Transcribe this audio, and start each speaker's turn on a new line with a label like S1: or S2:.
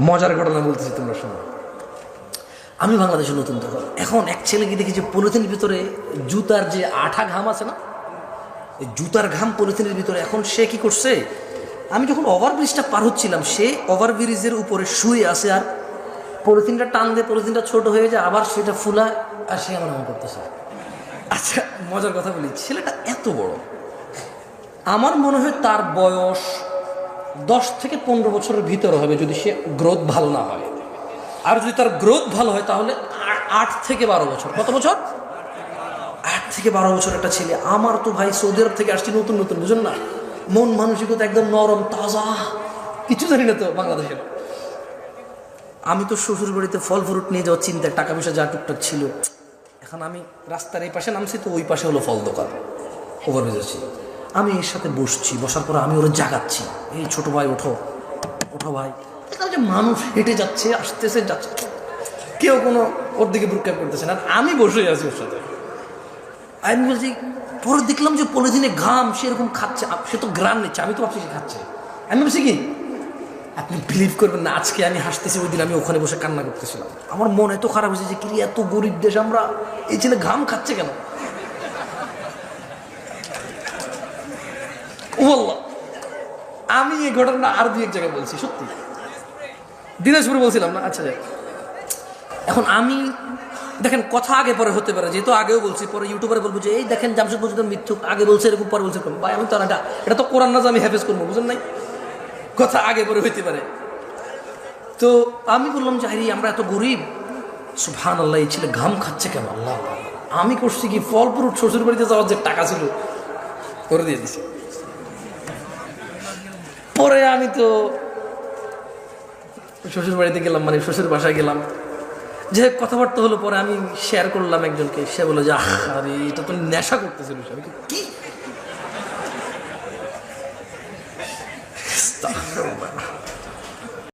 S1: মজার ঘটনা বলতেছি, তোমরা শোনো। আমি বাংলাদেশে নতুন তখন, এখন এক ছেলেকে দেখি যে পলিথিনের ভিতরে জুতার যে আঠা ঘাম আছে না, এই জুতার ঘাম পলিথিনের ভিতরে। এখন সে কি করছে, আমি যখন ওভারব্রিজটা পার হচ্ছিলাম, সে ওভারব্রিজের উপরে শুয়ে আছে, আর পলিথিনটা টান দিয়ে পলিথিনটা ছোট হয়ে যায়, আবার সেটা ফুলায়, আর সে আমার এমন করতেছে। আচ্ছা, মজার কথা বলি, ছেলেটা এত বড়, আমার মনে হয় তার বয়স 10 থেকে 15 বছরের ভিতরে হবে, যদি সে গ্রোথ ভালো না হয়। আর যদি তার গ্রোথ ভালো হয় তাহলে 8 থেকে 12 বছর। কত বছর? 8 থেকে 12 বছর একটা ছেলে। আমার তো ভাই সৌদি আরব থেকে আসছি নতুন নতুন, বুঝুন না, মন মানসিকতা একদম নরম তাজা, কিছু জানি না তো বাংলাদেশের। আমি তো শ্বশুর বাড়িতে ফল ফ্রুট নিয়ে যাওয়ার চিন্তায়, টাকা পয়সা যা টুকটাক ছিল। এখন আমি রাস্তার এই পাশে নামছি, তো ওই পাশে হলো ফল দোকান, ওভারব্রিজ ছিল। আমি এর সাথে বসছি, বসার পরে আমি ওরা জাগাচ্ছি, এই ছোট ভাই ওঠো ওঠো ভাই। দেখলাম যে মানুষ হেঁটে যাচ্ছে, আসতেছে যাচ্ছে, কেউ কোনো ওর দিকে ভ্রুক্ষেপ করতেছে না, আমি বসে আছি ওর সাথে। আমি বলছি, পরে দেখলাম যে পলিথিনে ঘাম সে এরকম খাচ্ছে, সে তো গ্রাম নিচ্ছে, আমি তো ভাবছি সে খাচ্ছে। আমি বলছি কি, আপনি বিলিভ করবেন না, আজকে আমি হাসতেছি, ওই দিন আমি ওখানে বসে কান্না করতেছিলাম। আমার মন এত খারাপ হয়েছে যে, কি এত গরিব দেশ আমরা, এই ছেলে ঘাম খাচ্ছে কেন? ওয়াল্লাহ, আমি এই ঘটনা আর 2-1 জায়গায় বলছি, সত্যি দিনাজপুরে বলছিলাম না। আচ্ছা, এখন আমি দেখেন, কথা আগে পরে হতে পারে, যেহেতু আগেও বলছি, পরে ইউটিউবারে বলবো যে এই দেখেন জামশেদ মজুমদার মিথ্যুক, আগে বলছে এরকম, পরে বলছে এরকম। ভাই আমি তো এটা তো কোরআন না যে আমি হেফেজ করবো, বুঝেন নাই, কথা আগে পরে হইতে পারে। তো আমি বললাম যে আরে আমরা এত গরিব, সুবহানাল্লাহ, এই ছেলে ঘাম খাচ্ছে কেন? আল্লাহ, আমি করছি কি, ফল ফ্রুট শ্বশুর বাড়িতে যাওয়ার যে টাকা ছিল করে দিয়ে দিছি। পরে আমি তো শ্বশুর বাড়িতে গেলাম, মানে শ্বশুর বাসায় গেলাম, যে কথাবার্তা হলো। পরে আমি শেয়ার করলাম একজনকে, সে বলে যে আরে এটা তো নেশা করতেছিল। আমি কি